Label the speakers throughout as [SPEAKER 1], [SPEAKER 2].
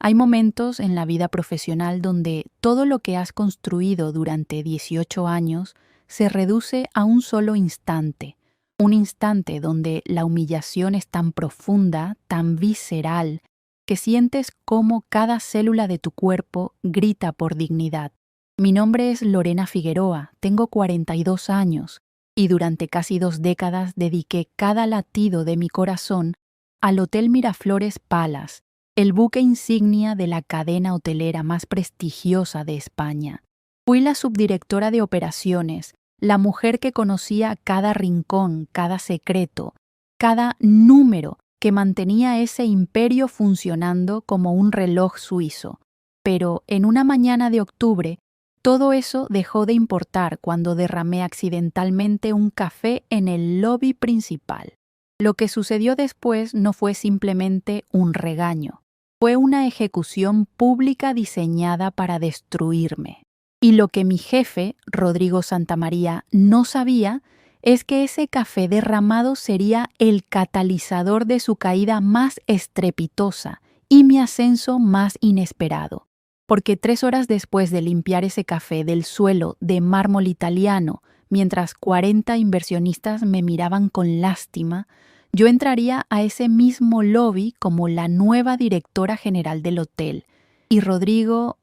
[SPEAKER 1] Hay momentos en la vida profesional donde todo lo que has construido durante 18 años se reduce a un solo instante, un instante donde la humillación es tan profunda, tan visceral, que sientes cómo cada célula de tu cuerpo grita por dignidad. Mi nombre es Lorena Figueroa, tengo 42 años y durante casi 2 décadas dediqué cada latido de mi corazón al Hotel Miraflores Palace, el buque insignia de la cadena hotelera más prestigiosa de España. Fui la subdirectora de operaciones, la mujer que conocía cada rincón, cada secreto, cada número que mantenía ese imperio funcionando como un reloj suizo. Pero en una mañana de octubre, todo eso dejó de importar cuando derramé accidentalmente un café en el lobby principal. Lo que sucedió después no fue simplemente un regaño. Fue una ejecución pública diseñada para destruirme. Y lo que mi jefe, Rodrigo Santamaría, no sabía es que ese café derramado sería el catalizador de su caída más estrepitosa y mi ascenso más inesperado. Porque 3 horas después de limpiar ese café del suelo de mármol italiano, mientras 40 inversionistas me miraban con lástima, yo entraría a ese mismo lobby como la nueva directora general del hotel. Y Rodrigo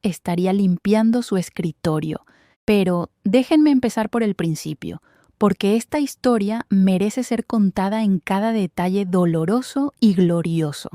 [SPEAKER 1] estaría limpiando su escritorio. Pero déjenme empezar por el principio, porque esta historia merece ser contada en cada detalle doloroso y glorioso.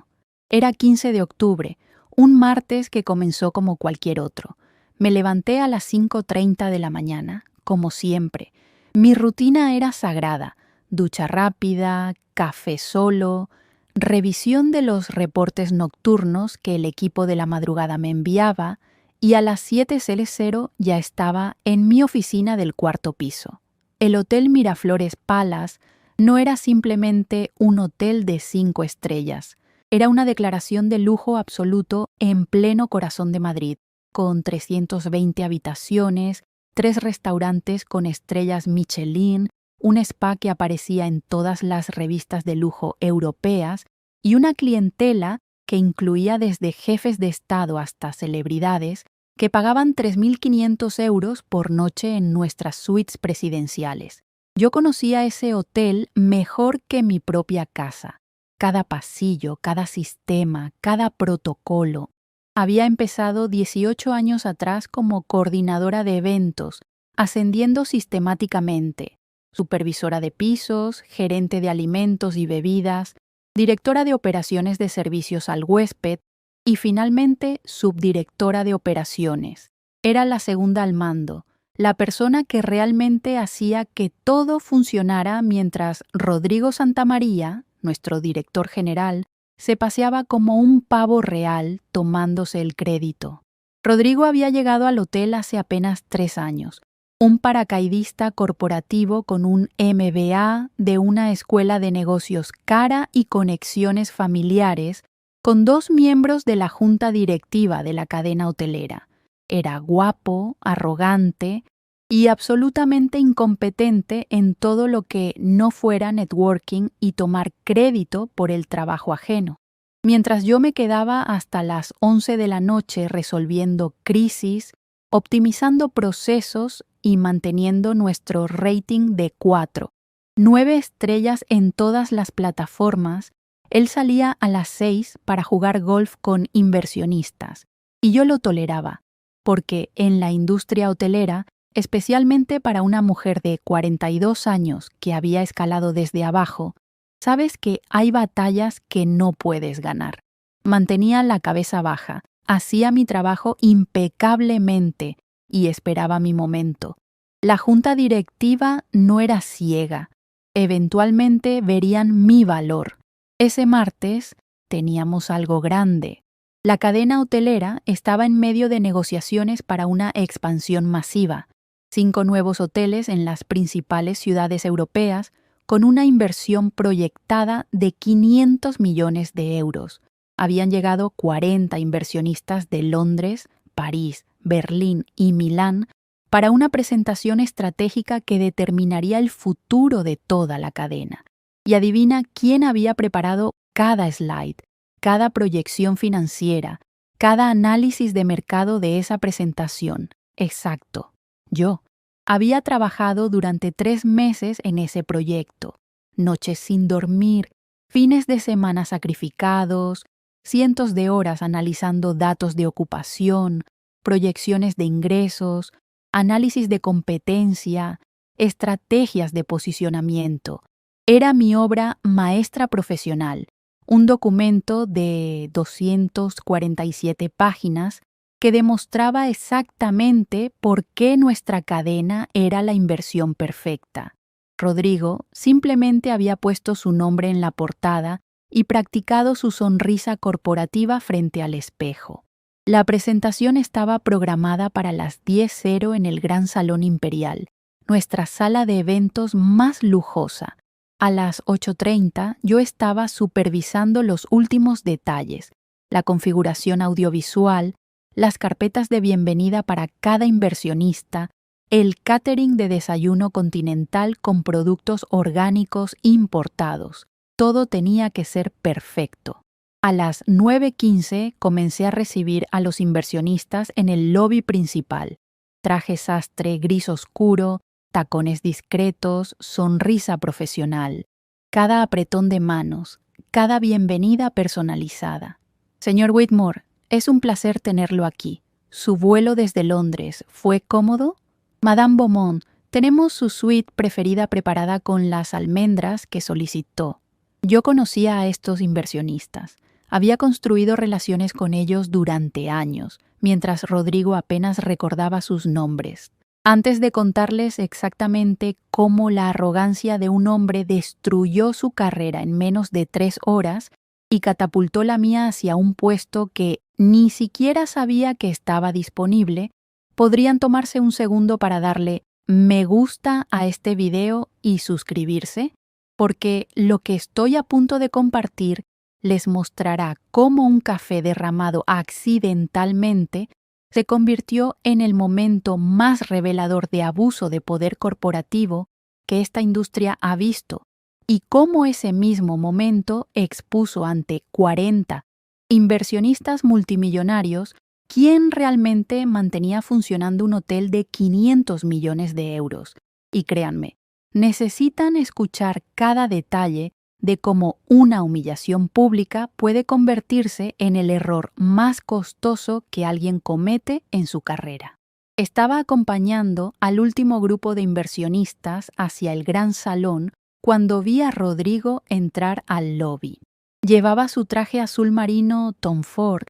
[SPEAKER 1] Era 15 de octubre, un martes que comenzó como cualquier otro. Me levanté a las 5:30 de la mañana, como siempre. Mi rutina era sagrada: ducha rápida, café solo, revisión de los reportes nocturnos que el equipo de la madrugada me enviaba, y a las 7:00 ya estaba en mi oficina del 4º piso. El Hotel Miraflores Palace no era simplemente un hotel de 5 estrellas. Era una declaración de lujo absoluto en pleno corazón de Madrid, con 320 habitaciones, 3 restaurantes con estrellas Michelin, un spa que aparecía en todas las revistas de lujo europeas y una clientela que incluía desde jefes de Estado hasta celebridades que pagaban 3.500 euros por noche en nuestras suites presidenciales. Yo conocía ese hotel mejor que mi propia casa. Cada pasillo, cada sistema, cada protocolo. Había empezado 18 años atrás como coordinadora de eventos, ascendiendo sistemáticamente: supervisora de pisos, gerente de alimentos y bebidas, directora de operaciones de servicios al huésped y finalmente subdirectora de operaciones. Era la segunda al mando, la persona que realmente hacía que todo funcionara mientras Rodrigo Santamaría, nuestro director general, se paseaba como un pavo real tomándose el crédito. Rodrigo había llegado al hotel hace apenas 3 años. Un paracaidista corporativo con un MBA de una escuela de negocios cara y conexiones familiares, con 2 miembros de la junta directiva de la cadena hotelera. Era guapo, arrogante y absolutamente incompetente en todo lo que no fuera networking y tomar crédito por el trabajo ajeno. Mientras yo me quedaba hasta las 11 de la noche resolviendo crisis, optimizando procesos y manteniendo nuestro rating de 4, 9 estrellas en todas las plataformas, él salía a las 6 para jugar golf con inversionistas, y yo lo toleraba, porque en la industria hotelera, especialmente para una mujer de 42 años que había escalado desde abajo, sabes que hay batallas que no puedes ganar. Mantenía la cabeza baja, hacía mi trabajo impecablemente y esperaba mi momento. La junta directiva no era ciega. Eventualmente verían mi valor. Ese martes teníamos algo grande. La cadena hotelera estaba en medio de negociaciones para una expansión masiva. 5 nuevos hoteles en las principales ciudades europeas, con una inversión proyectada de 500 millones de euros. Habían llegado 40 inversionistas de Londres, París, Berlín y Milán para una presentación estratégica que determinaría el futuro de toda la cadena. Y adivina quién había preparado cada slide. cada proyección financiera, cada análisis de mercado de esa presentación. Exacto. Yo había trabajado durante 3 meses en ese proyecto. Noches sin dormir, fines de semana sacrificados, cientos de horas analizando datos de ocupación, proyecciones de ingresos, análisis de competencia, estrategias de posicionamiento. Era mi obra maestra profesional, un documento de 247 páginas que demostraba exactamente por qué nuestra cadena era la inversión perfecta. Rodrigo simplemente había puesto su nombre en la portada y practicado su sonrisa corporativa frente al espejo. La presentación estaba programada para las 10:00 en el Gran Salón Imperial, nuestra sala de eventos más lujosa. A las 8:30 yo estaba supervisando los últimos detalles, la configuración audiovisual, las carpetas de bienvenida para cada inversionista, el catering de desayuno continental con productos orgánicos importados. Todo tenía que ser perfecto. A las 9:15 comencé a recibir a los inversionistas en el lobby principal. Traje sastre gris oscuro, tacones discretos, sonrisa profesional. Cada apretón de manos, cada bienvenida personalizada. Señor Whitmore, es un placer tenerlo aquí. ¿Su vuelo desde Londres fue cómodo? Madame Beaumont, tenemos su suite preferida preparada con las almendras que solicitó. Yo conocía a estos inversionistas. Había construido relaciones con ellos durante años, mientras Rodrigo apenas recordaba sus nombres. Antes de contarles exactamente cómo la arrogancia de un hombre destruyó su carrera en menos de 3 horas y catapultó la mía hacia un puesto que ni siquiera sabía que estaba disponible, podrían tomarse un segundo para darle me gusta a este video y suscribirse, porque lo que estoy a punto de compartir les mostrará cómo un café derramado accidentalmente se convirtió en el momento más revelador de abuso de poder corporativo que esta industria ha visto, y cómo ese mismo momento expuso ante 40 inversionistas multimillonarios quién realmente mantenía funcionando un hotel de 500 millones de euros. Y créanme, necesitan escuchar cada detalle de cómo una humillación pública puede convertirse en el error más costoso que alguien comete en su carrera. Estaba acompañando al último grupo de inversionistas hacia el gran salón cuando vi a Rodrigo entrar al lobby. Llevaba su traje azul marino Tom Ford,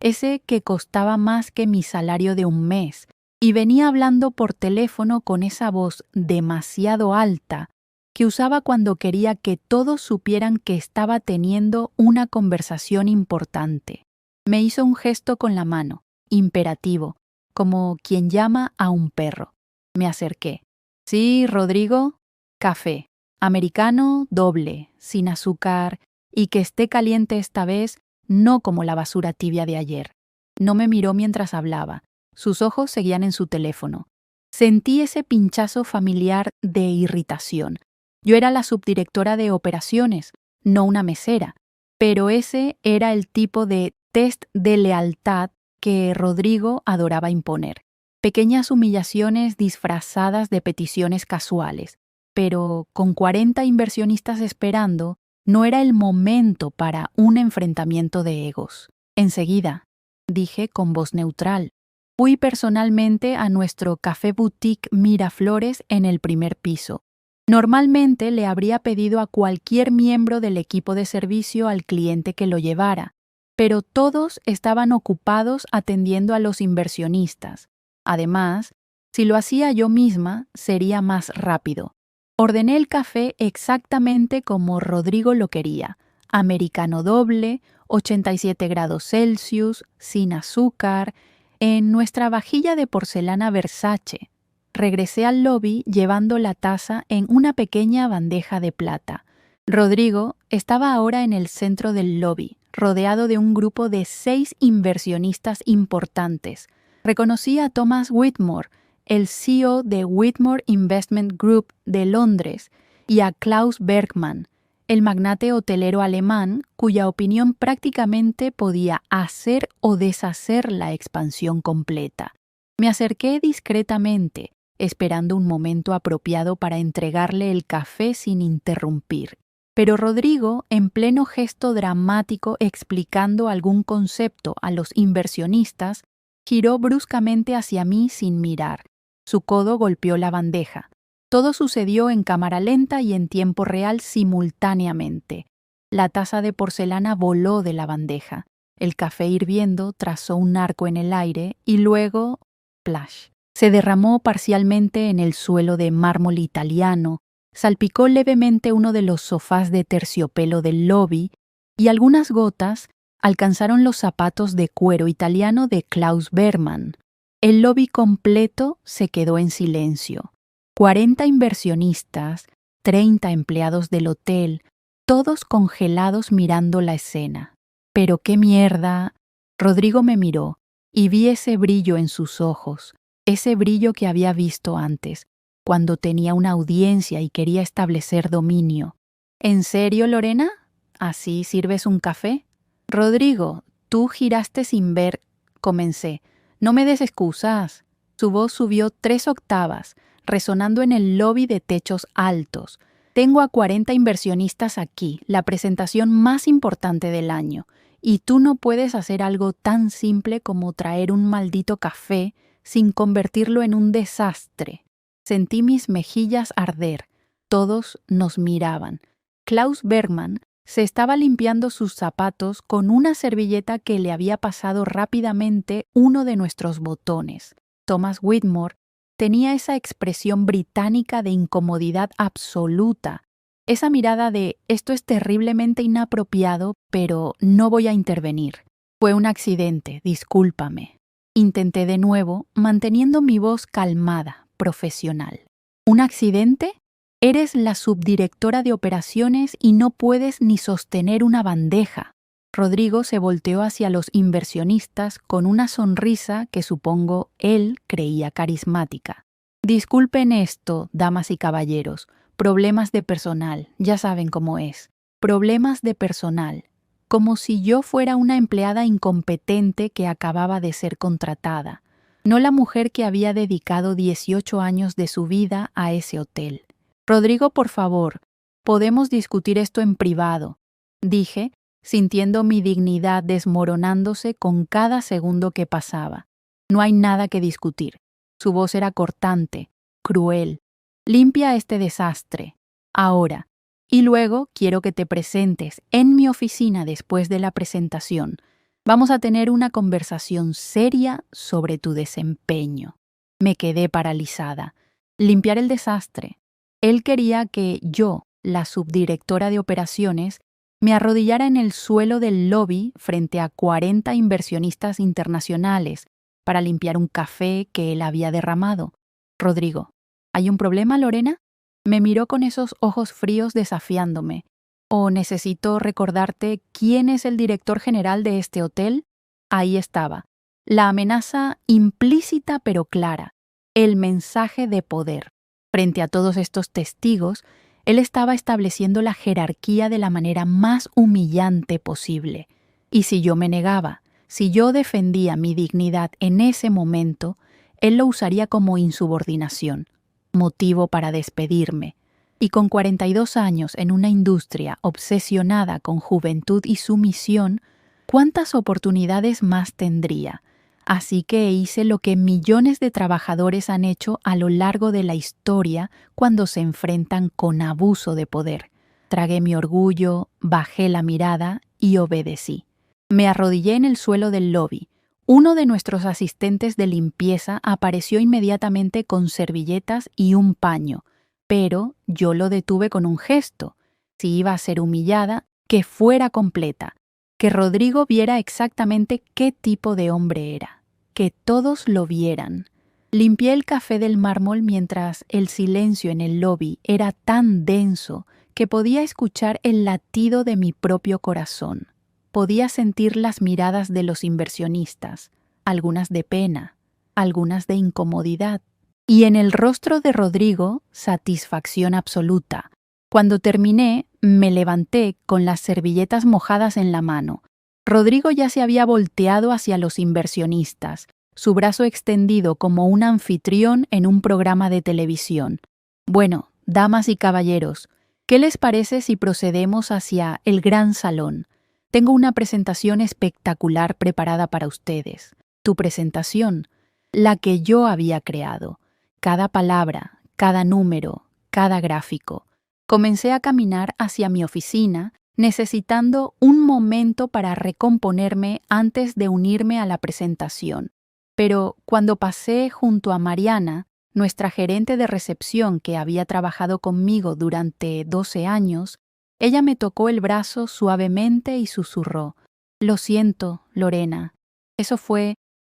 [SPEAKER 1] ese que costaba más que mi salario de un mes, y venía hablando por teléfono con esa voz demasiado alta que usaba cuando quería que todos supieran que estaba teniendo una conversación importante. Me hizo un gesto con la mano, imperativo, como quien llama a un perro. Me acerqué. Sí, Rodrigo, café. Americano doble, sin azúcar, y que esté caliente esta vez, no como la basura tibia de ayer. No me miró mientras hablaba. Sus ojos seguían en su teléfono. Sentí ese pinchazo familiar de irritación. Yo era la subdirectora de operaciones, no una mesera, pero ese era el tipo de test de lealtad que Rodrigo adoraba imponer. Pequeñas humillaciones disfrazadas de peticiones casuales, pero con 40 inversionistas esperando, no era el momento para un enfrentamiento de egos. Enseguida, dije con voz neutral, fui personalmente a nuestro café boutique Miraflores en el primer piso. Normalmente le habría pedido a cualquier miembro del equipo de servicio al cliente que lo llevara, pero todos estaban ocupados atendiendo a los inversionistas. Además, si lo hacía yo misma, sería más rápido. Ordené el café exactamente como Rodrigo lo quería, americano doble, 87 grados Celsius, sin azúcar, en nuestra vajilla de porcelana Versace. Regresé al lobby llevando la taza en una pequeña bandeja de plata. Rodrigo estaba ahora en el centro del lobby, rodeado de un grupo de 6 inversionistas importantes. Reconocí a Thomas Whitmore, el CEO de Whitmore Investment Group de Londres, y a Klaus Bergman, el magnate hotelero alemán cuya opinión prácticamente podía hacer o deshacer la expansión completa. Me acerqué discretamente, esperando un momento apropiado para entregarle el café sin interrumpir. Pero Rodrigo, en pleno gesto dramático explicando algún concepto a los inversionistas, giró bruscamente hacia mí sin mirar. Su codo golpeó la bandeja. Todo sucedió en cámara lenta y en tiempo real simultáneamente. La taza de porcelana voló de la bandeja. El café hirviendo trazó un arco en el aire y luego, ¡plash! Se derramó parcialmente en el suelo de mármol italiano, salpicó levemente uno de los sofás de terciopelo del lobby y algunas gotas alcanzaron los zapatos de cuero italiano de Klaus Berman. El lobby completo se quedó en silencio. 40 inversionistas, 30 empleados del hotel, todos congelados mirando la escena. «¿Pero qué mierda?» Rodrigo me miró y vi ese brillo en sus ojos, ese brillo que había visto antes, cuando tenía una audiencia y quería establecer dominio. «¿En serio, Lorena? ¿Así sirves un café?» «Rodrigo, tú giraste sin ver», comencé. «No me des excusas». Su voz subió 3 octavas, resonando en el lobby de techos altos. «Tengo a 40 inversionistas aquí, la presentación más importante del año, y tú no puedes hacer algo tan simple como traer un maldito café sin convertirlo en un desastre». Sentí mis mejillas arder. Todos nos miraban. Klaus Bergman se estaba limpiando sus zapatos con una servilleta que le había pasado rápidamente uno de nuestros botones. Thomas Whitmore tenía esa expresión británica de incomodidad absoluta, esa mirada de «esto es terriblemente inapropiado, pero no voy a intervenir. Fue un accidente, discúlpame». Intenté de nuevo, manteniendo mi voz calmada, profesional. «¿Un accidente? Eres la subdirectora de operaciones y no puedes ni sostener una bandeja». Rodrigo se volteó hacia los inversionistas con una sonrisa que supongo él creía carismática. «Disculpen esto, damas y caballeros. Problemas de personal, ya saben cómo es. Problemas de personal. Como si yo fuera una empleada incompetente que acababa de ser contratada. No la mujer que había dedicado 18 años de su vida a ese hotel. Rodrigo, por favor, podemos discutir esto en privado», dije, sintiendo mi dignidad desmoronándose con cada segundo que pasaba. «No hay nada que discutir». Su voz era cortante, cruel. «Limpia este desastre. Ahora. Y luego quiero que te presentes en mi oficina después de la presentación. Vamos a tener una conversación seria sobre tu desempeño». Me quedé paralizada. Limpiar el desastre. Él quería que yo, la subdirectora de operaciones, me arrodillara en el suelo del lobby frente a 40 inversionistas internacionales para limpiar un café que él había derramado. «Rodrigo, ¿hay un problema, Lorena?» Me miró con esos ojos fríos desafiándome. «¿O necesito recordarte quién es el director general de este hotel?» Ahí estaba, la amenaza implícita pero clara, el mensaje de poder. Frente a todos estos testigos, él estaba estableciendo la jerarquía de la manera más humillante posible. Y si yo me negaba, si yo defendía mi dignidad en ese momento, él lo usaría como insubordinación, motivo para despedirme. Y con 42 años en una industria obsesionada con juventud y sumisión, ¿cuántas oportunidades más tendría? Así que hice lo que millones de trabajadores han hecho a lo largo de la historia cuando se enfrentan con abuso de poder. Tragué mi orgullo, bajé la mirada y obedecí. Me arrodillé en el suelo del lobby. Uno de nuestros asistentes de limpieza apareció inmediatamente con servilletas y un paño, pero yo lo detuve con un gesto. Si iba a ser humillada, que fuera completa, que Rodrigo viera exactamente qué tipo de hombre era, que todos lo vieran. Limpié el café del mármol mientras el silencio en el lobby era tan denso que podía escuchar el latido de mi propio corazón. Podía sentir las miradas de los inversionistas, algunas de pena, algunas de incomodidad. Y en el rostro de Rodrigo, satisfacción absoluta. Cuando terminé, Me levanté con las servilletas mojadas en la mano. Rodrigo ya se había volteado hacia los inversionistas, su brazo extendido como un anfitrión en un programa de televisión. Bueno, damas y caballeros, ¿qué les parece si procedemos hacia el gran salón? Tengo una presentación espectacular preparada para ustedes. Tu presentación, la que yo había creado. Cada palabra, cada número, cada gráfico. Comencé a caminar hacia mi oficina, necesitando un momento para recomponerme antes de unirme a la presentación. Pero cuando pasé junto a Mariana, nuestra gerente de recepción que había trabajado conmigo durante 12 años, ella me tocó el brazo suavemente y susurró: «Lo siento, Lorena, eso fue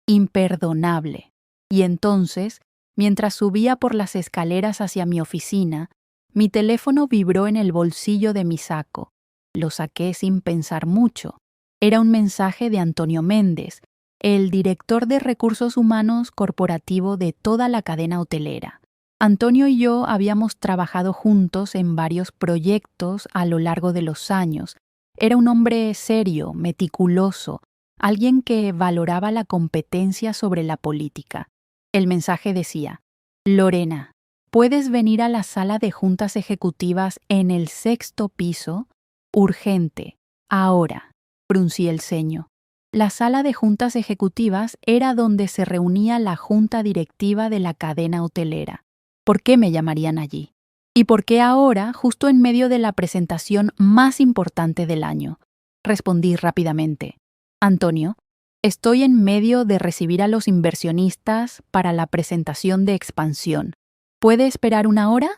[SPEAKER 1] imperdonable». Y entonces, mientras subía por las escaleras hacia mi oficina, mi teléfono vibró en el bolsillo de mi saco. Lo saqué sin pensar mucho. Era un mensaje de Antonio Méndez, el director de recursos humanos corporativo de toda la cadena hotelera. Antonio y yo habíamos trabajado juntos en varios proyectos a lo largo de los años. Era un hombre serio, meticuloso, alguien que valoraba la competencia sobre la política. El mensaje decía: «Lorena, ¿puedes venir a la sala de juntas ejecutivas en el 6º piso? Urgente, ahora». Fruncí el ceño. La sala de juntas ejecutivas era donde se reunía la junta directiva de la cadena hotelera. ¿Por qué me llamarían allí? ¿Y por qué ahora, justo en medio de la presentación más importante del año? Respondí rápidamente: «Antonio, estoy en medio de recibir a los inversionistas para la presentación de expansión. ¿Puede esperar una hora?»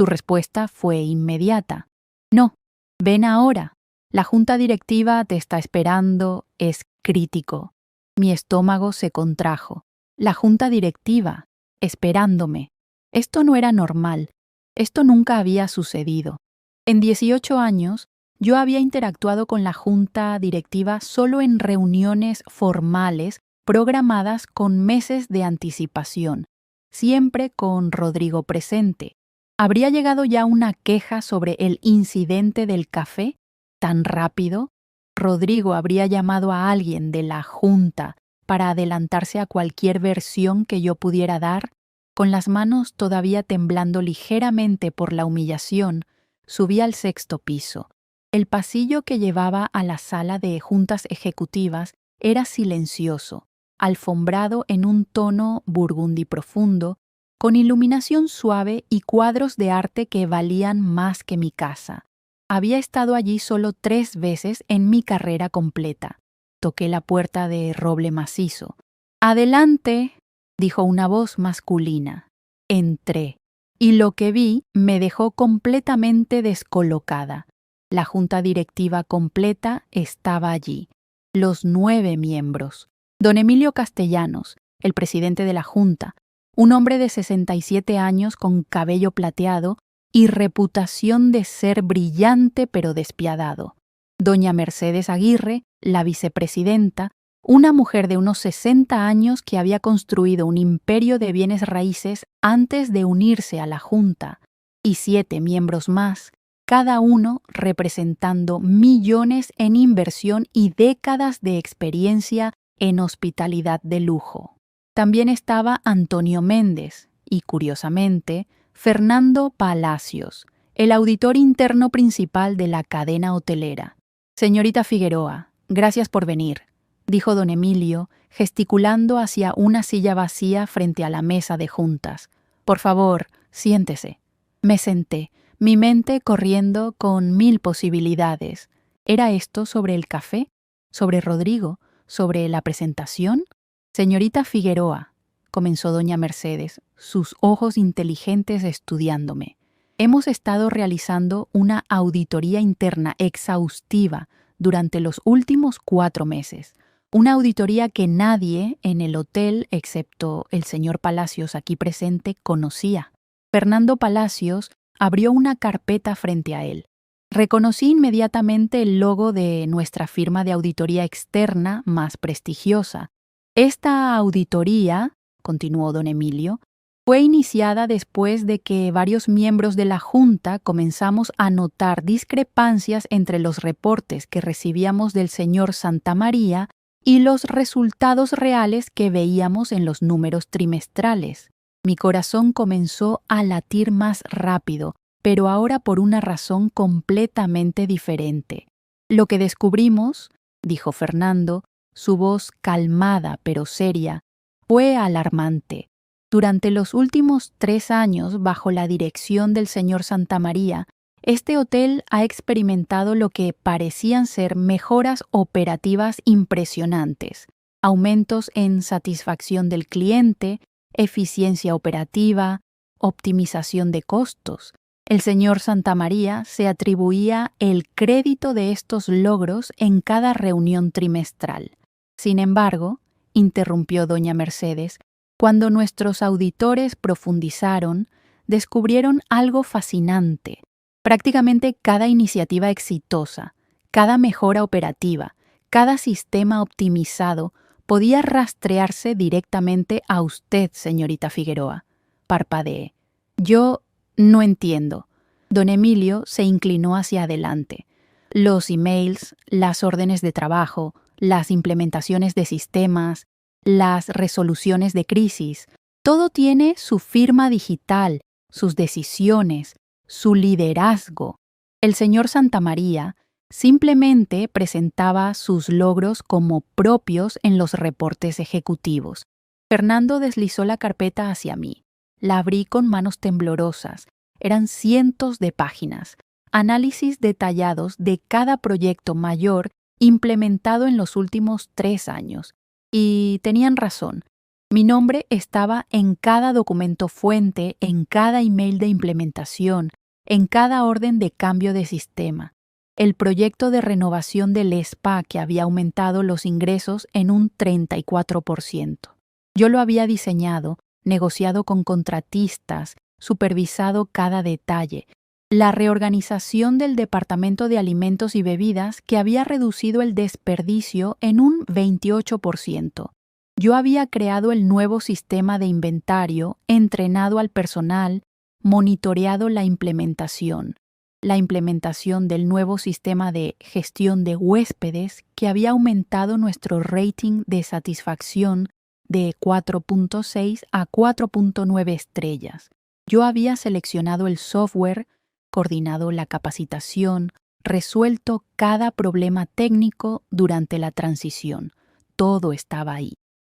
[SPEAKER 1] Su respuesta fue inmediata: «No, ven ahora. La junta directiva te está esperando, es crítico». Mi estómago se contrajo. La junta directiva, esperándome. Esto no era normal. Esto nunca había sucedido. En 18 años, yo había interactuado con la junta directiva solo en reuniones formales programadas con meses de anticipación, siempre con Rodrigo presente. ¿Habría llegado ya una queja sobre el incidente del café? ¿Tan rápido? ¿Rodrigo habría llamado a alguien de la junta para adelantarse a cualquier versión que yo pudiera dar? Con las manos todavía temblando ligeramente por la humillación, subí al 6º piso. El pasillo que llevaba a la sala de juntas ejecutivas era silencioso, alfombrado en un tono burgundy profundo, con iluminación suave y cuadros de arte que valían más que mi casa. Había estado allí solo 3 veces en mi carrera completa. Toqué la puerta de roble macizo. «Adelante», dijo una voz masculina. Entré, y lo que vi me dejó completamente descolocada. La junta directiva completa estaba allí. Los 9 miembros. Don Emilio Castellanos, el presidente de la junta, un hombre de 67 años con cabello plateado y reputación de ser brillante pero despiadado. Doña Mercedes Aguirre, la vicepresidenta, una mujer de unos 60 años que había construido un imperio de bienes raíces antes de unirse a la junta, y 7 miembros más, cada uno representando millones en inversión y décadas de experiencia en hospitalidad de lujo. También estaba Antonio Méndez y, curiosamente, Fernando Palacios, el auditor interno principal de la cadena hotelera. «Señorita Figueroa, gracias por venir», dijo don Emilio, gesticulando hacia una silla vacía frente a la mesa de juntas. «Por favor, siéntese». Me senté, mi mente corriendo con 1000 posibilidades. ¿Era esto sobre el café? ¿Sobre Rodrigo? ¿Sobre la presentación? «Señorita Figueroa», comenzó doña Mercedes, sus ojos inteligentes estudiándome. «Hemos estado realizando una auditoría interna exhaustiva durante los últimos 4 meses. Una auditoría que nadie en el hotel, excepto el señor Palacios aquí presente, conocía». Fernando Palacios abrió una carpeta frente a él. Reconocí inmediatamente el logo de nuestra firma de auditoría externa más prestigiosa. «Esta auditoría», continuó don Emilio, Fue iniciada después de que varios miembros de la Junta comenzamos a notar discrepancias entre los reportes que recibíamos del señor Santamaría y los resultados reales que veíamos en los números trimestrales. Mi corazón comenzó a latir más rápido, pero ahora por una razón completamente diferente. Lo que descubrimos, dijo Fernando, su voz calmada pero seria, fue alarmante. Durante los últimos 3 años, bajo la dirección del señor Santamaría, este hotel ha experimentado lo que parecían ser mejoras operativas impresionantes, aumentos en satisfacción del cliente, eficiencia operativa, optimización de costos. El señor Santamaría se atribuía el crédito de estos logros en cada reunión trimestral. Sin embargo, interrumpió doña Mercedes, cuando nuestros auditores profundizaron, descubrieron algo fascinante. Prácticamente cada iniciativa exitosa, cada mejora operativa, cada sistema optimizado podía rastrearse directamente a usted, señorita Figueroa. Parpadeé. Yo no entiendo. Don Emilio se inclinó hacia adelante. Los emails, las órdenes de trabajo, las implementaciones de sistemas, las resoluciones de crisis, todo tiene su firma digital, sus decisiones, su liderazgo. El señor Santamaría simplemente presentaba sus logros como propios en los reportes ejecutivos. Fernando deslizó la carpeta hacia mí. La abrí con manos temblorosas. Eran cientos de páginas, análisis detallados de cada proyecto mayor implementado en los últimos 3 años. Y tenían razón. Mi nombre estaba en cada documento fuente, en cada email de implementación, en cada orden de cambio de sistema. El proyecto de renovación del spa que había aumentado los ingresos en un 34%. Yo lo había diseñado, negociado con contratistas, supervisado cada detalle. La reorganización del Departamento de Alimentos y Bebidas que había reducido el desperdicio en un 28%. Yo había creado el nuevo sistema de inventario, entrenado al personal, monitoreado la implementación del nuevo sistema de gestión de huéspedes que había aumentado nuestro rating de satisfacción de 4.6 a 4.9 estrellas. Yo había seleccionado el software, coordinado la capacitación, resuelto cada problema técnico durante la transición. Todo estaba ahí.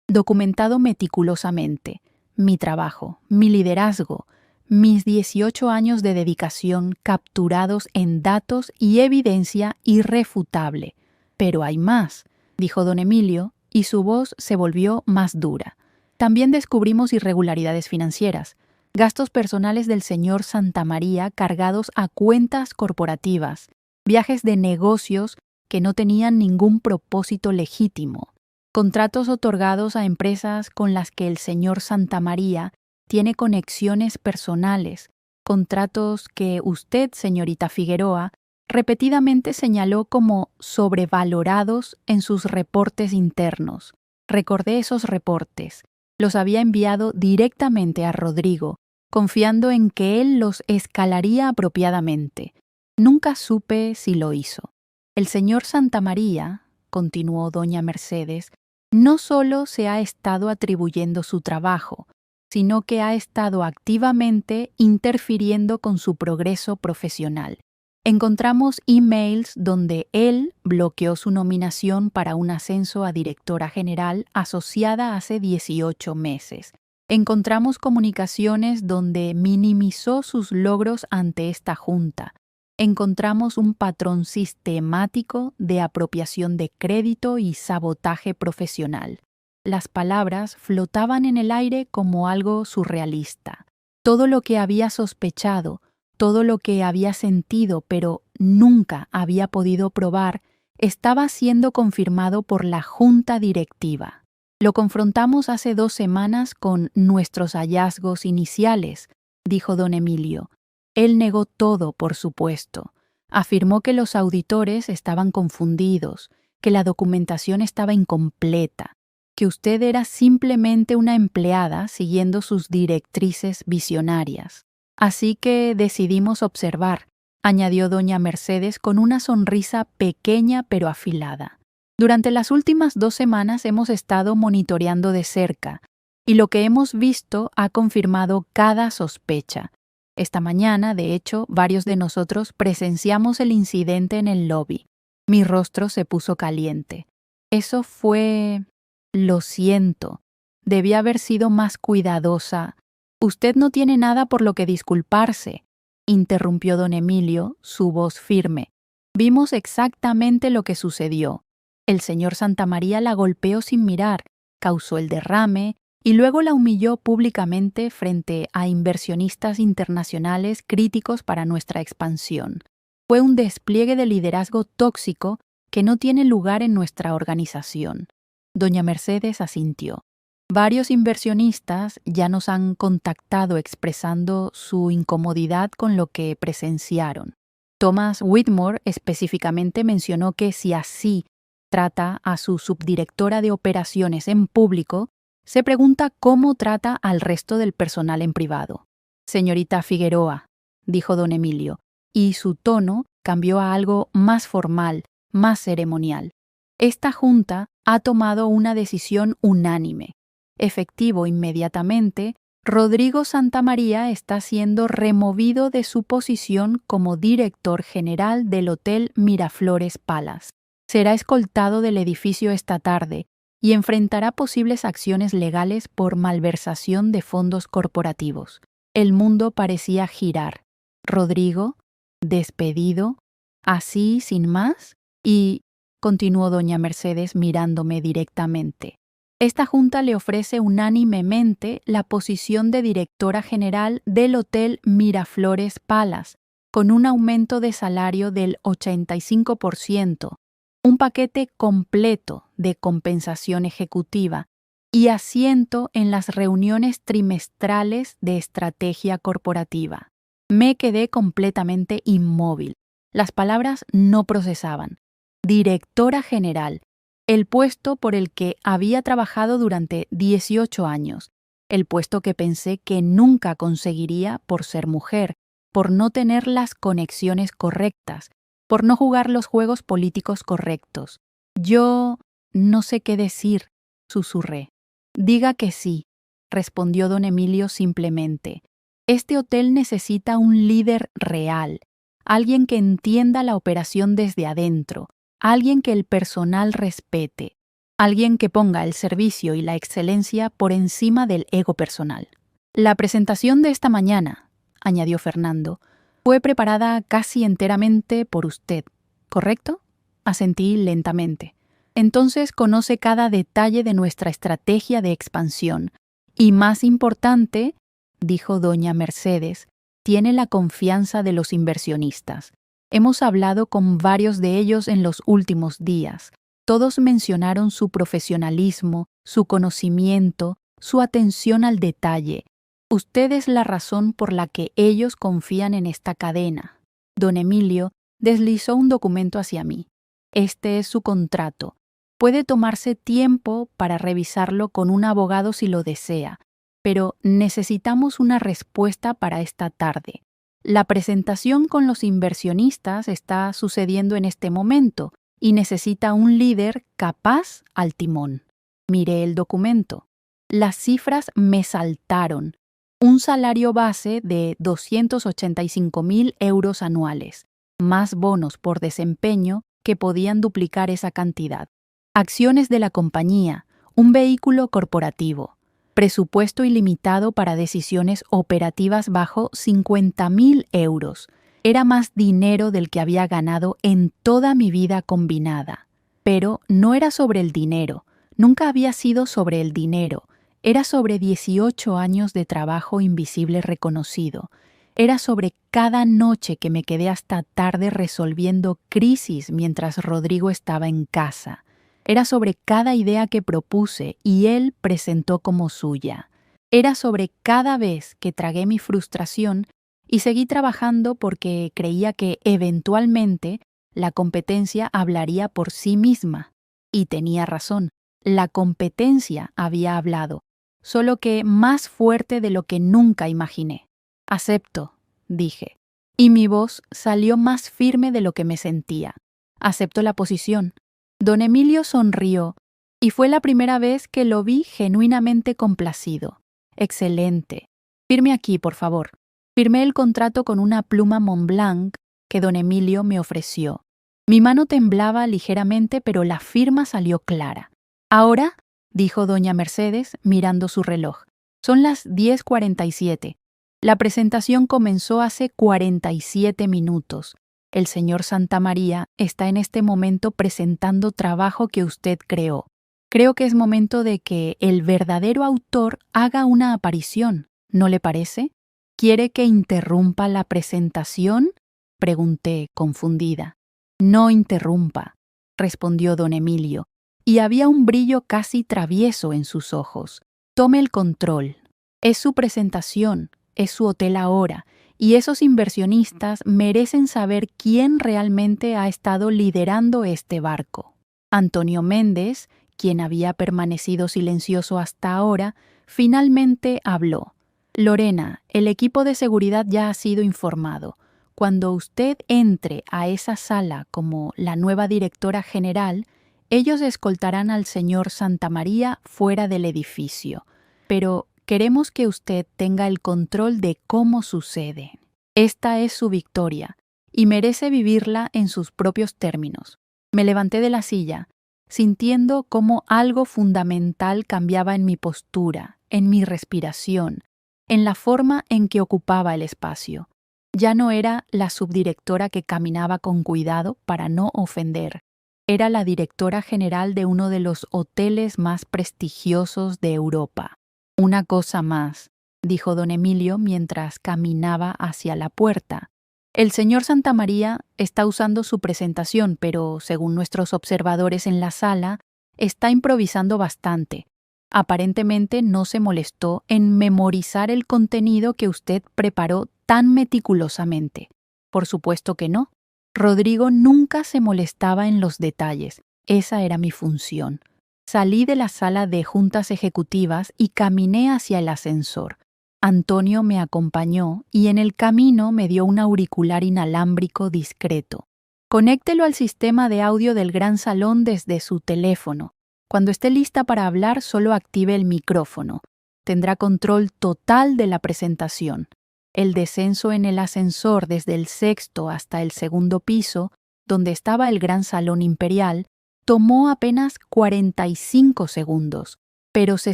[SPEAKER 1] Documentado meticulosamente. Mi trabajo, mi liderazgo, mis 18 años de dedicación capturados en datos y evidencia irrefutable. Pero hay más, dijo don Emilio, y su voz se volvió más dura. También descubrimos irregularidades financieras. Gastos personales del señor Santamaría cargados a cuentas corporativas, viajes de negocios que no tenían ningún propósito legítimo, contratos otorgados a empresas con las que el señor Santamaría tiene conexiones personales, contratos que usted, señorita Figueroa, repetidamente señaló como sobrevalorados en sus reportes internos. Recordé esos reportes. Los había enviado directamente a Rodrigo, confiando en que él los escalaría apropiadamente. Nunca supe si lo hizo. El señor Santamaría, continuó doña Mercedes, no solo se ha estado atribuyendo su trabajo, sino que ha estado activamente interfiriendo con su progreso profesional. Encontramos emails donde él bloqueó su nominación para un ascenso a directora general asociada hace 18 meses. Encontramos comunicaciones donde minimizó sus logros ante esta junta. Encontramos un patrón sistemático de apropiación de crédito y sabotaje profesional. Las palabras flotaban en el aire como algo surrealista. Todo lo que había sospechado, todo lo que había sentido, pero nunca había podido probar, estaba siendo confirmado por la junta directiva. Lo confrontamos hace 2 semanas con nuestros hallazgos iniciales, dijo don Emilio. Él negó todo, por supuesto. Afirmó que los auditores estaban confundidos, que la documentación estaba incompleta, que usted era simplemente una empleada siguiendo sus directrices visionarias. Así que decidimos observar, añadió doña Mercedes con una sonrisa pequeña pero afilada. Durante las últimas 2 semanas hemos estado monitoreando de cerca, y lo que hemos visto ha confirmado cada sospecha. Esta mañana, de hecho, varios de nosotros presenciamos el incidente en el lobby. Mi rostro se puso caliente. Eso fue... Lo siento. Debí haber sido más cuidadosa. Usted no tiene nada por lo que disculparse, interrumpió don Emilio, su voz firme. Vimos exactamente lo que sucedió. El señor Santamaría la golpeó sin mirar, causó el derrame y luego la humilló públicamente frente a inversionistas internacionales críticos para nuestra expansión. Fue un despliegue de liderazgo tóxico que no tiene lugar en nuestra organización. Doña Mercedes asintió. Varios inversionistas ya nos han contactado expresando su incomodidad con lo que presenciaron. Thomas Whitmore específicamente mencionó que si así trata a su subdirectora de operaciones en público, se pregunta cómo trata al resto del personal en privado. Señorita Figueroa, dijo don Emilio, y su tono cambió a algo más formal, más ceremonial. Esta junta ha tomado una decisión unánime. Efectivo inmediatamente, Rodrigo Santamaría está siendo removido de su posición como director general del Hotel Miraflores Palace. Será escoltado del edificio esta tarde y enfrentará posibles acciones legales por malversación de fondos corporativos. El mundo parecía girar. Rodrigo, despedido, así sin más, y... continuó doña Mercedes mirándome directamente. Esta junta le ofrece unánimemente la posición de directora general del Hotel Miraflores Palace, con un aumento de salario del 85%, un paquete completo de compensación ejecutiva y asiento en las reuniones trimestrales de estrategia corporativa. Me quedé completamente inmóvil. Las palabras no procesaban. Directora general, el puesto por el que había trabajado durante 18 años, el puesto que pensé que nunca conseguiría por ser mujer, por no tener las conexiones correctas, por no jugar los juegos políticos correctos. Yo no sé qué decir, susurré. Diga que sí, respondió don Emilio simplemente. Este hotel necesita un líder real, alguien que entienda la operación desde adentro, alguien que el personal respete, alguien que ponga el servicio y la excelencia por encima del ego personal. La presentación de esta mañana, añadió Fernando, fue preparada casi enteramente por usted, ¿correcto? Asentí lentamente. Entonces conoce cada detalle de nuestra estrategia de expansión. Y más importante, dijo doña Mercedes, tiene la confianza de los inversionistas. Hemos hablado con varios de ellos en los últimos días. Todos mencionaron su profesionalismo, su conocimiento, su atención al detalle. Usted es la razón por la que ellos confían en esta cadena. Don Emilio deslizó un documento hacia mí. Este es su contrato. Puede tomarse tiempo para revisarlo con un abogado si lo desea, pero necesitamos una respuesta para esta tarde. La presentación con los inversionistas está sucediendo en este momento y necesita un líder capaz al timón. Miré el documento. Las cifras me saltaron. Un salario base de 285.000 euros anuales, más bonos por desempeño que podían duplicar esa cantidad. Acciones de la compañía, un vehículo corporativo. Presupuesto ilimitado para decisiones operativas bajo 50.000 euros. Era más dinero del que había ganado en toda mi vida combinada. Pero no era sobre el dinero, nunca había sido sobre el dinero. Era sobre 18 años de trabajo invisible reconocido. Era sobre cada noche que me quedé hasta tarde resolviendo crisis mientras Rodrigo estaba en casa. Era sobre cada idea que propuse y él presentó como suya. Era sobre cada vez que tragué mi frustración y seguí trabajando porque creía que eventualmente la competencia hablaría por sí misma. Y tenía razón. La competencia había hablado, solo que más fuerte de lo que nunca imaginé. Acepto, dije, y mi voz salió más firme de lo que me sentía. Acepto la posición. Don Emilio sonrió, y fue la primera vez que lo vi genuinamente complacido. Excelente. Firme aquí, por favor. Firmé el contrato con una pluma Montblanc que don Emilio me ofreció. Mi mano temblaba ligeramente, pero la firma salió clara. Ahora, dijo doña Mercedes, mirando su reloj, son las 10:47. La presentación comenzó hace 47 minutos. El señor Santamaría está en este momento presentando trabajo que usted creó. Creo que es momento de que el verdadero autor haga una aparición, ¿no le parece? ¿Quiere que interrumpa la presentación?, pregunté, confundida. No interrumpa, respondió don Emilio, y había un brillo casi travieso en sus ojos. Tome el control. Es su presentación, es su hotel ahora, y esos inversionistas merecen saber quién realmente ha estado liderando este barco. Antonio Méndez, quien había permanecido silencioso hasta ahora, finalmente habló. Lorena, el equipo de seguridad ya ha sido informado. Cuando usted entre a esa sala como la nueva directora general, ellos escoltarán al señor Santamaría fuera del edificio. Pero queremos que usted tenga el control de cómo sucede. Esta es su victoria, y merece vivirla en sus propios términos. Me levanté de la silla, sintiendo cómo algo fundamental cambiaba en mi postura, en mi respiración, en la forma en que ocupaba el espacio. Ya no era la subdirectora que caminaba con cuidado para no ofender. Era la directora general de uno de los hoteles más prestigiosos de Europa. Una cosa más, dijo don Emilio mientras caminaba hacia la puerta. El señor Santamaría está usando su presentación, pero, según nuestros observadores en la sala, está improvisando bastante. Aparentemente no se molestó en memorizar el contenido que usted preparó tan meticulosamente. Por supuesto que no. Rodrigo nunca se molestaba en los detalles. Esa era mi función. Salí de la sala de juntas ejecutivas y caminé hacia el ascensor. Antonio me acompañó y en el camino me dio un auricular inalámbrico discreto. Conéctelo al sistema de audio del gran salón desde su teléfono. Cuando esté lista para hablar, solo active el micrófono. Tendrá control total de la presentación. El descenso en el ascensor desde el 6º hasta el 2º piso, donde estaba el gran salón imperial, tomó apenas 45 segundos, pero se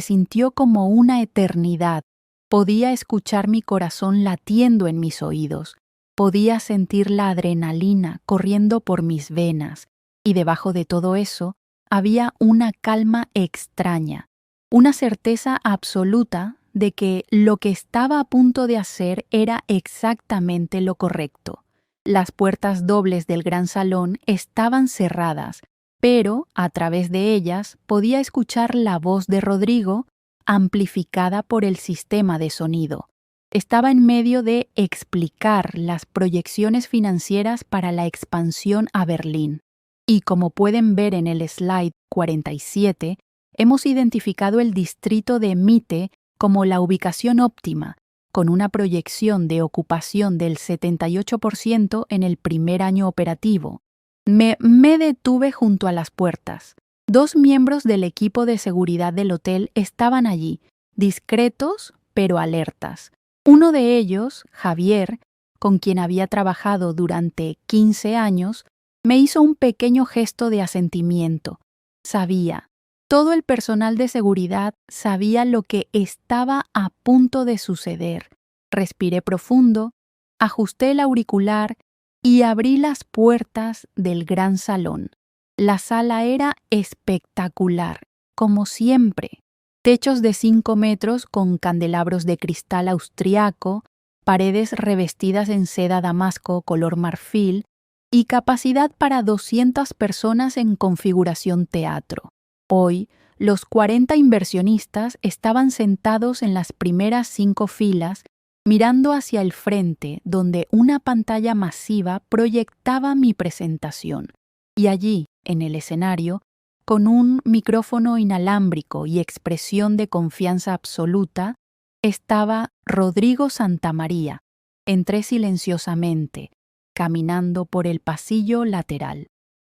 [SPEAKER 1] sintió como una eternidad. Podía escuchar mi corazón latiendo en mis oídos. Podía sentir la adrenalina corriendo por mis venas. Y debajo de todo eso, había una calma extraña, una certeza absoluta de que lo que estaba a punto de hacer era exactamente lo correcto. Las puertas dobles del gran salón estaban cerradas, pero a través de ellas podía escuchar la voz de Rodrigo amplificada por el sistema de sonido. Estaba en medio de explicar las proyecciones financieras para la expansión a Berlín. Y como pueden ver en el slide 47, hemos identificado el distrito de Mitte como la ubicación óptima, con una proyección de ocupación del 78% en el primer año operativo. Me detuve junto a las puertas. 2 miembros del equipo de seguridad del hotel estaban allí, discretos pero alertas. Uno de ellos, Javier, con quien había trabajado durante 15 años, me hizo un pequeño gesto de asentimiento. Sabía. Todo el personal de seguridad sabía lo que estaba a punto de suceder. Respiré profundo, ajusté el auricular y abrí las puertas del gran salón. La sala era espectacular, como siempre. Techos de 5 metros con candelabros de cristal austriaco, paredes revestidas en seda damasco color marfil y capacidad para 200 personas en configuración teatro. Hoy, los 40 inversionistas estaban sentados en las primeras 5 filas, mirando hacia el frente, donde una pantalla masiva proyectaba mi presentación. Y allí, en el escenario, con un micrófono inalámbrico y expresión de confianza absoluta, estaba Rodrigo Santamaría. Entré silenciosamente, caminando por el pasillo lateral.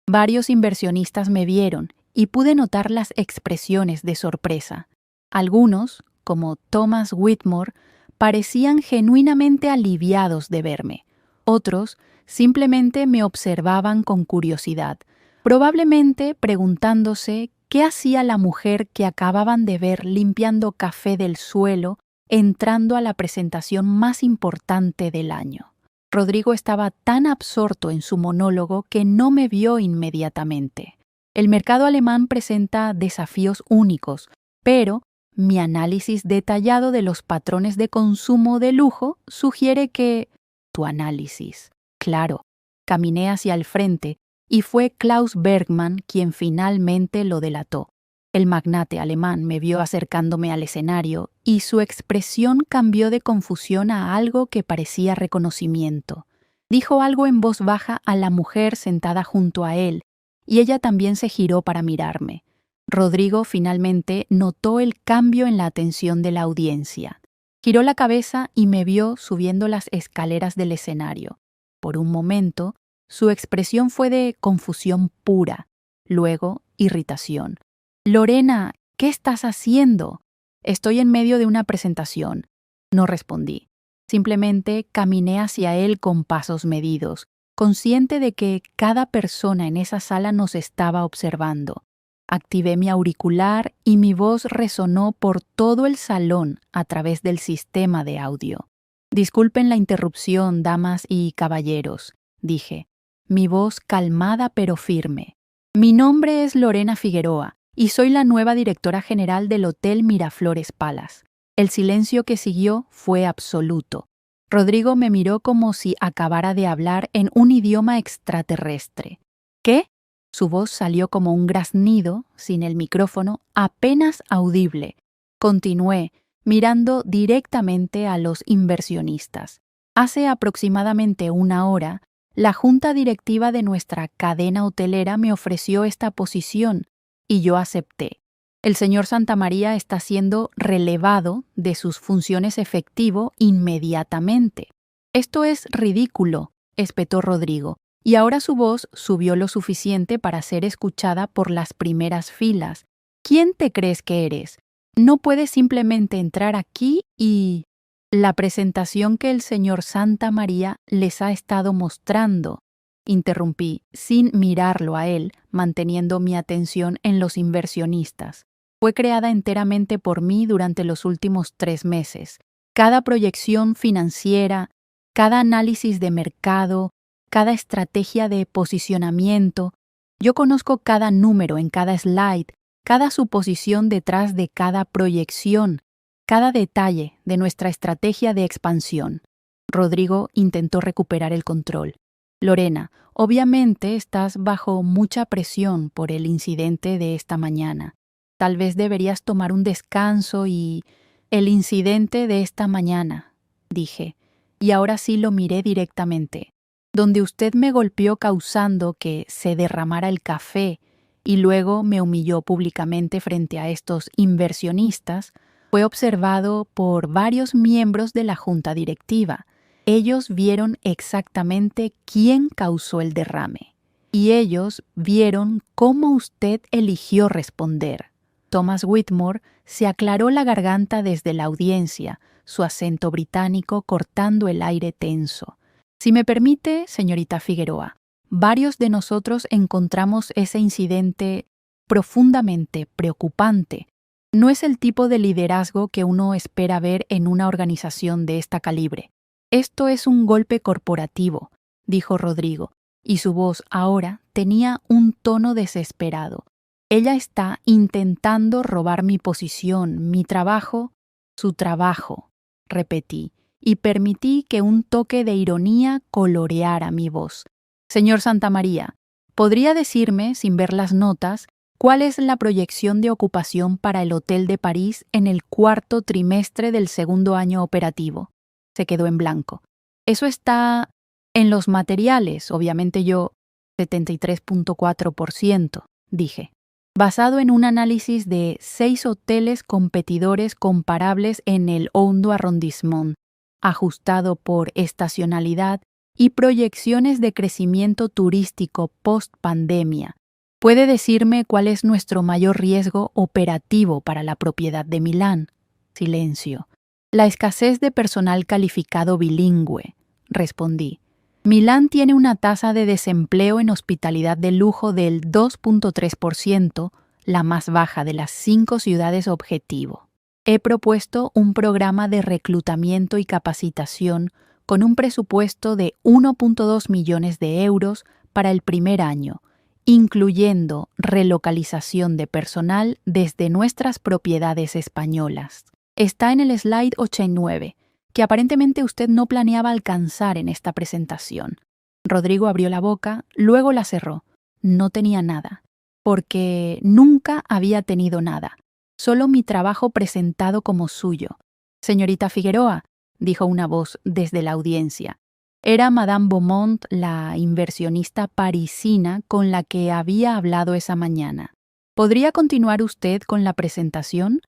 [SPEAKER 1] Varios inversionistas me vieron y pude notar las expresiones de sorpresa. Algunos, como Thomas Whitmore, parecían genuinamente aliviados de verme. Otros simplemente me observaban con curiosidad, probablemente preguntándose qué hacía la mujer que acababan de ver limpiando café del suelo entrando a la presentación más importante del año. Rodrigo estaba tan absorto en su monólogo que no me vio inmediatamente. El mercado alemán presenta desafíos únicos, pero mi análisis detallado de los patrones de consumo de lujo sugiere que... Tu análisis. Claro, caminé hacia el frente y fue Klaus Bergmann quien finalmente lo delató. El magnate alemán me vio acercándome al escenario y su expresión cambió de confusión a algo que parecía reconocimiento. Dijo algo en voz baja a la mujer sentada junto a él, y ella también se giró para mirarme. Rodrigo finalmente notó el cambio en la atención de la audiencia. Giró la cabeza y me vio subiendo las escaleras del escenario. Por un momento, su expresión fue de confusión pura, luego irritación. «Lorena, ¿qué estás haciendo?» «Estoy en medio de una presentación». No respondí. Simplemente caminé hacia él con pasos medidos, consciente de que cada persona en esa sala nos estaba observando. Activé mi auricular y mi voz resonó por todo el salón a través del sistema de audio. «Disculpen la interrupción, damas y caballeros», dije, mi voz calmada pero firme. «Mi nombre es Lorena Figueroa y soy la nueva directora general del Hotel Miraflores Palace». El silencio que siguió fue absoluto. Rodrigo me miró como si acabara de hablar en un idioma extraterrestre. «¿Qué?» Su voz salió como un graznido, sin el micrófono, apenas audible. Continué, mirando directamente a los inversionistas. Hace aproximadamente una hora, la junta directiva de nuestra cadena hotelera me ofreció esta posición y yo acepté. El señor Santamaría está siendo relevado de sus funciones efectivo inmediatamente. «Esto es ridículo», espetó Rodrigo, y ahora su voz subió lo suficiente para ser escuchada por las primeras filas. «¿Quién te crees que eres? No puedes simplemente entrar aquí y...» «La presentación que el señor Santamaría les ha estado mostrando», interrumpí, sin mirarlo a él, manteniendo mi atención en los inversionistas. «Fue creada enteramente por mí durante los últimos 3 meses. Cada proyección financiera, cada análisis de mercado, cada estrategia de posicionamiento. Yo conozco cada número en cada slide, cada suposición detrás de cada proyección, cada detalle de nuestra estrategia de expansión». Rodrigo intentó recuperar el control. «Lorena, obviamente estás bajo mucha presión por el incidente de esta mañana. Tal vez deberías tomar un descanso y...» «El incidente de esta mañana», dije, y ahora sí lo miré directamente. «Donde usted me golpeó causando que se derramara el café y luego me humilló públicamente frente a estos inversionistas, fue observado por varios miembros de la junta directiva. Ellos vieron exactamente quién causó el derrame. Y ellos vieron cómo usted eligió responder». Thomas Whitmore se aclaró la garganta desde la audiencia, su acento británico cortando el aire tenso. «Si me permite, señorita Figueroa, varios de nosotros encontramos ese incidente profundamente preocupante. No es el tipo de liderazgo que uno espera ver en una organización de esta calibre. Esto es un golpe corporativo», dijo Rodrigo, y su voz ahora tenía un tono desesperado. «Ella está intentando robar mi posición, mi trabajo, su trabajo», repetí, y permití que un toque de ironía coloreara mi voz. «Señor Santamaría, ¿podría decirme, sin ver las notas, cuál es la proyección de ocupación para el Hotel de París en el 4º trimestre del 2º año operativo?» Se quedó en blanco. «Eso está en los materiales, obviamente yo...» 73.4%, dije. basado en un análisis de 6 hoteles competidores comparables en el Hondo Arrondissement, ajustado por estacionalidad y proyecciones de crecimiento turístico post-pandemia. ¿Puede decirme cuál es nuestro mayor riesgo operativo para la propiedad de Milán? Silencio. La escasez de personal calificado bilingüe, respondí. Milán tiene una tasa de desempleo en hospitalidad de lujo del 2.3%, la más baja de las 5 ciudades objetivo. He propuesto un programa de reclutamiento y capacitación con un presupuesto de 1.2 millones de euros para el primer año, incluyendo relocalización de personal desde nuestras propiedades españolas. Está en el slide 89, que aparentemente usted no planeaba alcanzar en esta presentación. Rodrigo abrió la boca, luego la cerró. No tenía nada, porque nunca había tenido nada, solo mi trabajo presentado como suyo. Señorita Figueroa, dijo una voz desde la audiencia. Era Madame Beaumont, la inversionista parisina con la que había hablado esa mañana. ¿Podría continuar usted con la presentación?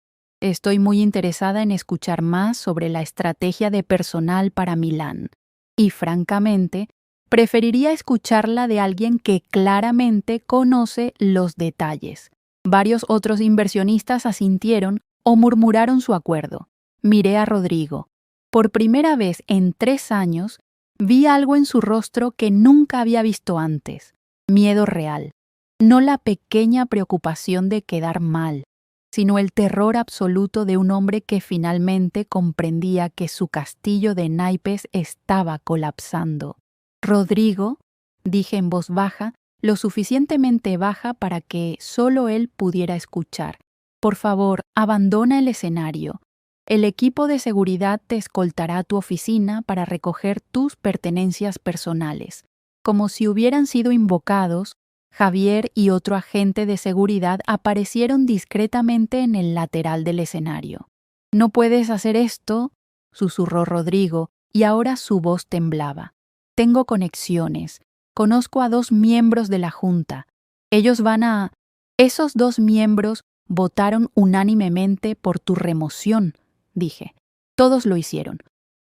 [SPEAKER 1] Estoy muy interesada en escuchar más sobre la estrategia de personal para Milán. Y, francamente, preferiría escucharla de alguien que claramente conoce los detalles. Varios otros inversionistas asintieron o murmuraron su acuerdo. Miré a Rodrigo. Por primera vez en 3 años, vi algo en su rostro que nunca había visto antes. Miedo real. No la pequeña preocupación de quedar mal, sino el terror absoluto de un hombre que finalmente comprendía que su castillo de naipes estaba colapsando. Rodrigo, dije en voz baja, lo suficientemente baja para que solo él pudiera escuchar. Por favor, abandona el escenario. El equipo de seguridad te escoltará a tu oficina para recoger tus pertenencias personales. Como si hubieran sido invocados, Javier y otro agente de seguridad aparecieron discretamente en el lateral del escenario. «No puedes hacer esto», susurró Rodrigo, y ahora su voz temblaba. «Tengo conexiones. Conozco a 2 miembros de la Junta. Ellos van a...». «Esos 2 miembros votaron unánimemente por tu remoción», dije. Todos lo hicieron.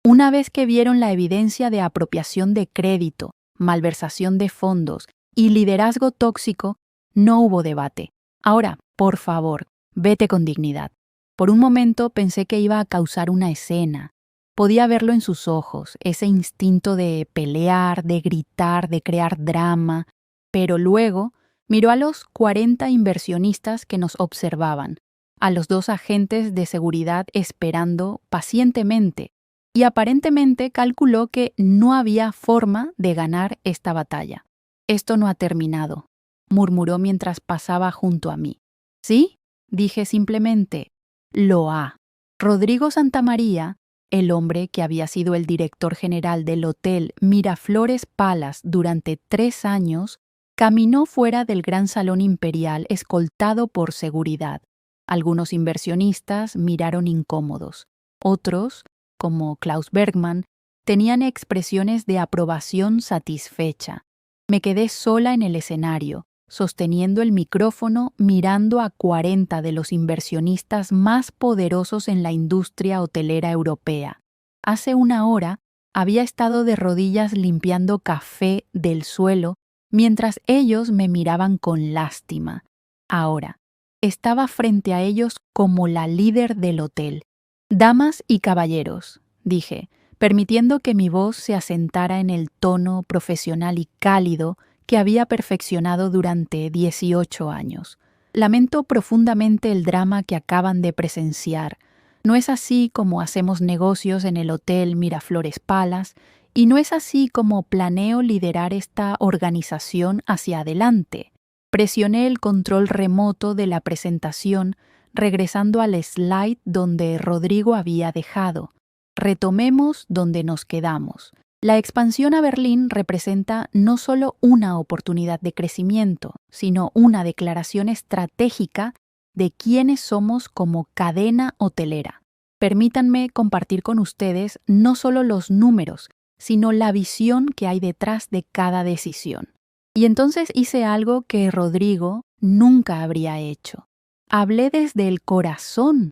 [SPEAKER 1] Una vez que vieron la evidencia de apropiación de crédito, malversación de fondos y liderazgo tóxico, no hubo debate. Ahora, por favor, vete con dignidad. Por un momento pensé que iba a causar una escena. Podía verlo en sus ojos, ese instinto de pelear, de gritar, de crear drama. Pero luego miró a los 40 inversionistas que nos observaban, a los 2 agentes de seguridad esperando pacientemente, y aparentemente calculó que no había forma de ganar esta batalla. «Esto no ha terminado», murmuró mientras pasaba junto a mí. «¿Sí?», dije simplemente. «Lo ha». Rodrigo Santamaría, el hombre que había sido el director general del Hotel Miraflores Palace durante 3 años, caminó fuera del gran salón imperial escoltado por seguridad. Algunos inversionistas miraron incómodos. Otros, como Klaus Bergman, tenían expresiones de aprobación satisfecha. Me quedé sola en el escenario, sosteniendo el micrófono, mirando a 40 de los inversionistas más poderosos en la industria hotelera europea. Hace 1 hora había estado de rodillas limpiando café del suelo mientras ellos me miraban con lástima. Ahora, estaba frente a ellos como la líder del hotel. «Damas y caballeros», dije, permitiendo que mi voz se asentara en el tono profesional y cálido que había perfeccionado durante 18 años. «Lamento profundamente el drama que acaban de presenciar. No es así como hacemos negocios en el Hotel Miraflores Palace y no es así como planeo liderar esta organización hacia adelante». Presioné el control remoto de la presentación, regresando al slide donde Rodrigo había dejado. Retomemos donde nos quedamos. La expansión a Berlín representa no solo una oportunidad de crecimiento, sino una declaración estratégica de quiénes somos como cadena hotelera. Permítanme compartir con ustedes no solo los números, sino la visión que hay detrás de cada decisión. Y entonces hice algo que Rodrigo nunca habría hecho. Hablé desde el corazón.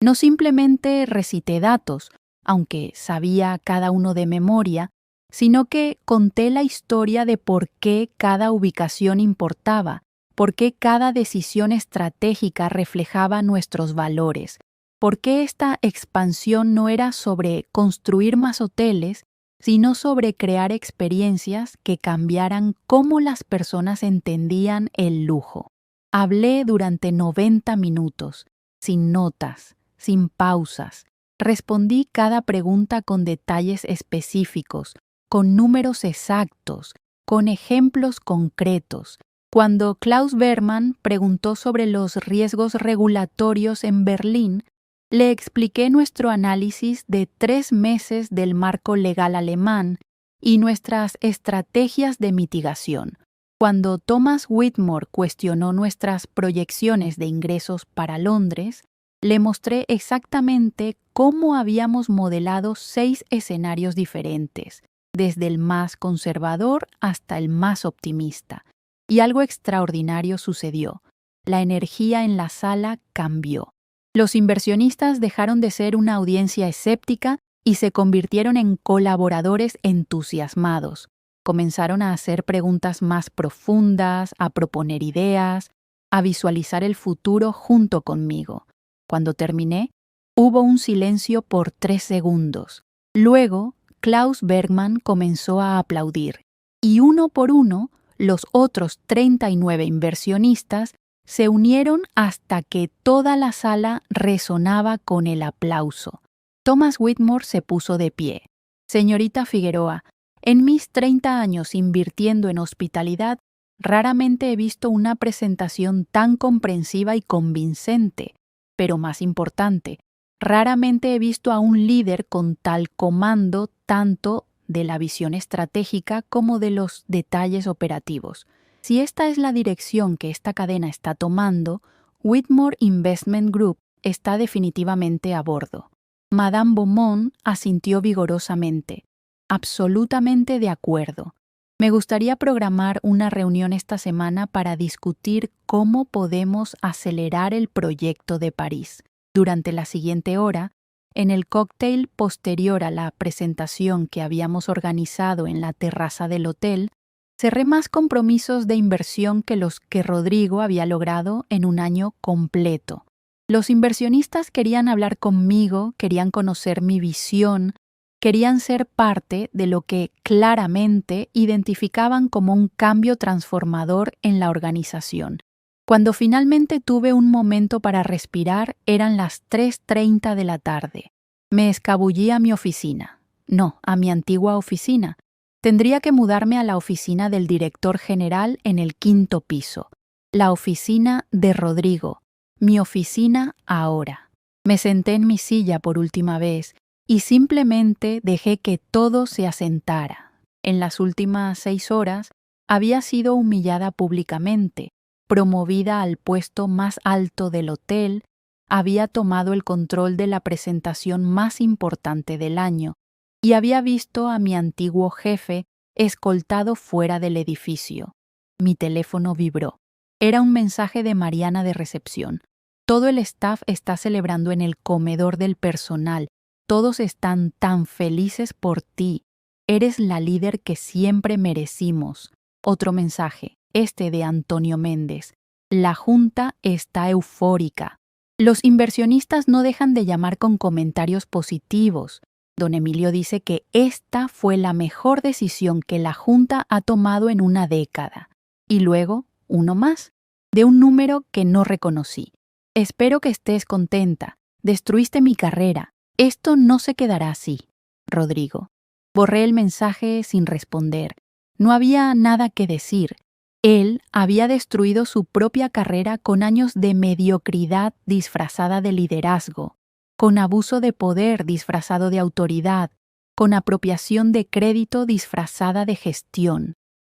[SPEAKER 1] No simplemente recité datos, aunque sabía cada uno de memoria, sino que conté la historia de por qué cada ubicación importaba, por qué cada decisión estratégica reflejaba nuestros valores, por qué esta expansión no era sobre construir más hoteles, sino sobre crear experiencias que cambiaran cómo las personas entendían el lujo. Hablé durante 90 minutos, sin notas, sin pausas. Respondí cada pregunta con detalles específicos, con números exactos, con ejemplos concretos. Cuando Klaus Berman preguntó sobre los riesgos regulatorios en Berlín, le expliqué nuestro análisis de 3 meses del marco legal alemán y nuestras estrategias de mitigación. Cuando Thomas Whitmore cuestionó nuestras proyecciones de ingresos para Londres, le mostré exactamente cómo habíamos modelado 6 escenarios diferentes, desde el más conservador hasta el más optimista. Y algo extraordinario sucedió. La energía en la sala cambió. Los inversionistas dejaron de ser una audiencia escéptica y se convirtieron en colaboradores entusiasmados. Comenzaron a hacer preguntas más profundas, a proponer ideas, a visualizar el futuro junto conmigo. Cuando terminé, hubo un silencio por 3 segundos. Luego, Klaus Bergman comenzó a aplaudir, y uno por uno, los otros 39 inversionistas se unieron hasta que toda la sala resonaba con el aplauso. Thomas Whitmore se puso de pie. Señorita Figueroa, en mis 30 años invirtiendo en hospitalidad, raramente he visto una presentación tan comprensiva y convincente. Pero más importante, raramente he visto a un líder con tal comando tanto de la visión estratégica como de los detalles operativos. Si esta es la dirección que esta cadena está tomando, Whitmore Investment Group está definitivamente a bordo. Madame Beaumont asintió vigorosamente. Absolutamente de acuerdo. Me gustaría programar una reunión esta semana para discutir cómo podemos acelerar el proyecto de París. Durante la siguiente hora, en el cóctel posterior a la presentación que habíamos organizado en la terraza del hotel, cerré más compromisos de inversión que los que Rodrigo había logrado en un año completo. Los inversionistas querían hablar conmigo, querían conocer mi visión, querían ser parte de lo que claramente identificaban como un cambio transformador en la organización. Cuando finalmente tuve un momento para respirar, eran las 3:30 de la tarde. Me escabullí a mi oficina. No, a mi antigua oficina. Tendría que mudarme a la oficina del director general en el 5º piso. La oficina de Rodrigo. Mi oficina ahora. Me senté en mi silla por última vez y simplemente dejé que todo se asentara. En las últimas 6 horas había sido humillada públicamente, promovida al puesto más alto del hotel, había tomado el control de la presentación más importante del año y había visto a mi antiguo jefe escoltado fuera del edificio. Mi teléfono vibró. Era un mensaje de Mariana de recepción. Todo el staff está celebrando en el comedor del personal. Todos están tan felices por ti. Eres la líder que siempre merecimos. Otro mensaje, este de Antonio Méndez. La junta está eufórica. Los inversionistas no dejan de llamar con comentarios positivos. Don Emilio dice que esta fue la mejor decisión que la junta ha tomado en una década. Y luego, uno más, de un número que no reconocí. Espero que estés contenta. Destruiste mi carrera. Esto no se quedará así. Rodrigo. Borré el mensaje sin responder. No había nada que decir. Él había destruido su propia carrera con años de mediocridad disfrazada de liderazgo, con abuso de poder disfrazado de autoridad, con apropiación de crédito disfrazada de gestión.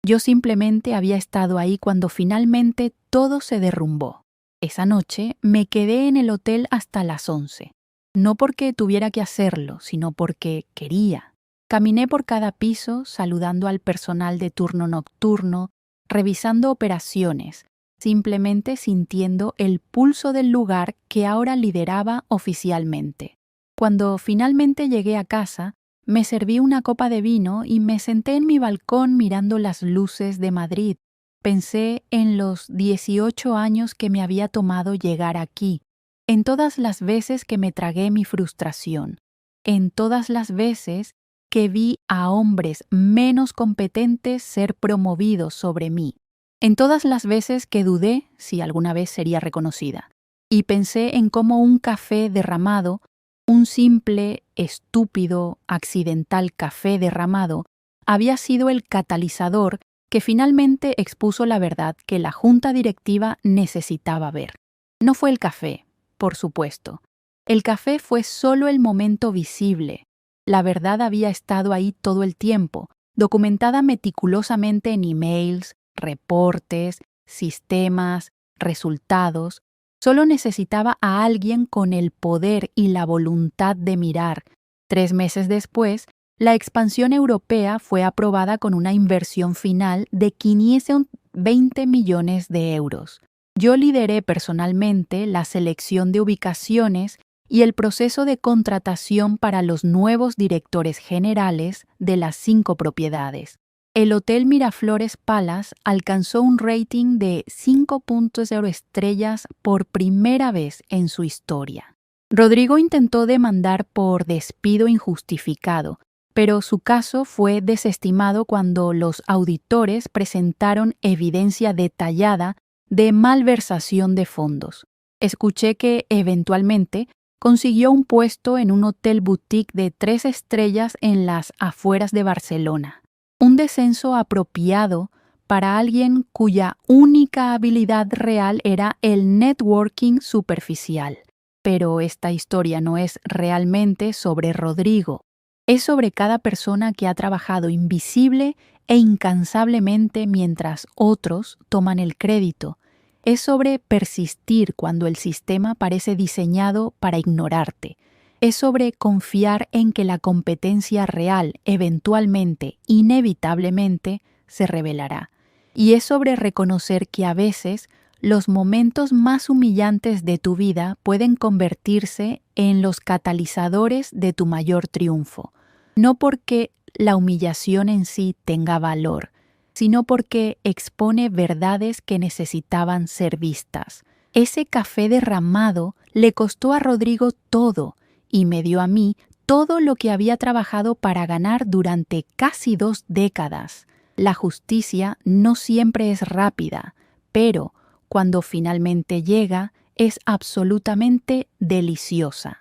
[SPEAKER 1] Yo simplemente había estado ahí cuando finalmente todo se derrumbó. Esa noche me quedé en el hotel hasta las 11. No porque tuviera que hacerlo, sino porque quería. Caminé por cada piso saludando al personal de turno nocturno, revisando operaciones, simplemente sintiendo el pulso del lugar que ahora lideraba oficialmente. Cuando finalmente llegué a casa, me serví una copa de vino y me senté en mi balcón mirando las luces de Madrid. Pensé en los 18 años que me había tomado llegar aquí, en todas las veces que me tragué mi frustración, en todas las veces que vi a hombres menos competentes ser promovidos sobre mí, en todas las veces que dudé si alguna vez sería reconocida, y pensé en cómo un café derramado, un simple, estúpido, accidental café derramado, había sido el catalizador que finalmente expuso la verdad que la junta directiva necesitaba ver. No fue el café, por supuesto. El café fue solo el momento visible. La verdad había estado ahí todo el tiempo, documentada meticulosamente en emails, reportes, sistemas, resultados. Solo necesitaba a alguien con el poder y la voluntad de mirar. 3 meses después, la expansión europea fue aprobada con una inversión final de 520 millones de euros. Yo lideré personalmente la selección de ubicaciones y el proceso de contratación para los nuevos directores generales de las 5 propiedades. El Hotel Miraflores Palace alcanzó un rating de 5.0 estrellas por primera vez en su historia. Rodrigo intentó demandar por despido injustificado, pero su caso fue desestimado cuando los auditores presentaron evidencia detallada de malversación de fondos. Escuché que, eventualmente, consiguió un puesto en un hotel boutique de 3 estrellas en las afueras de Barcelona. Un descenso apropiado para alguien cuya única habilidad real era el networking superficial. Pero esta historia no es realmente sobre Rodrigo. Es sobre cada persona que ha trabajado invisible e incansablemente mientras otros toman el crédito. Es sobre persistir cuando el sistema parece diseñado para ignorarte. Es sobre confiar en que la competencia real eventualmente, inevitablemente, se revelará. Y es sobre reconocer que a veces los momentos más humillantes de tu vida pueden convertirse en los catalizadores de tu mayor triunfo. No porque la humillación en sí tenga valor, sino porque expone verdades que necesitaban ser vistas. Ese café derramado le costó a Rodrigo todo y me dio a mí todo lo que había trabajado para ganar durante casi 2 décadas. La justicia no siempre es rápida, pero cuando finalmente llega, es absolutamente deliciosa.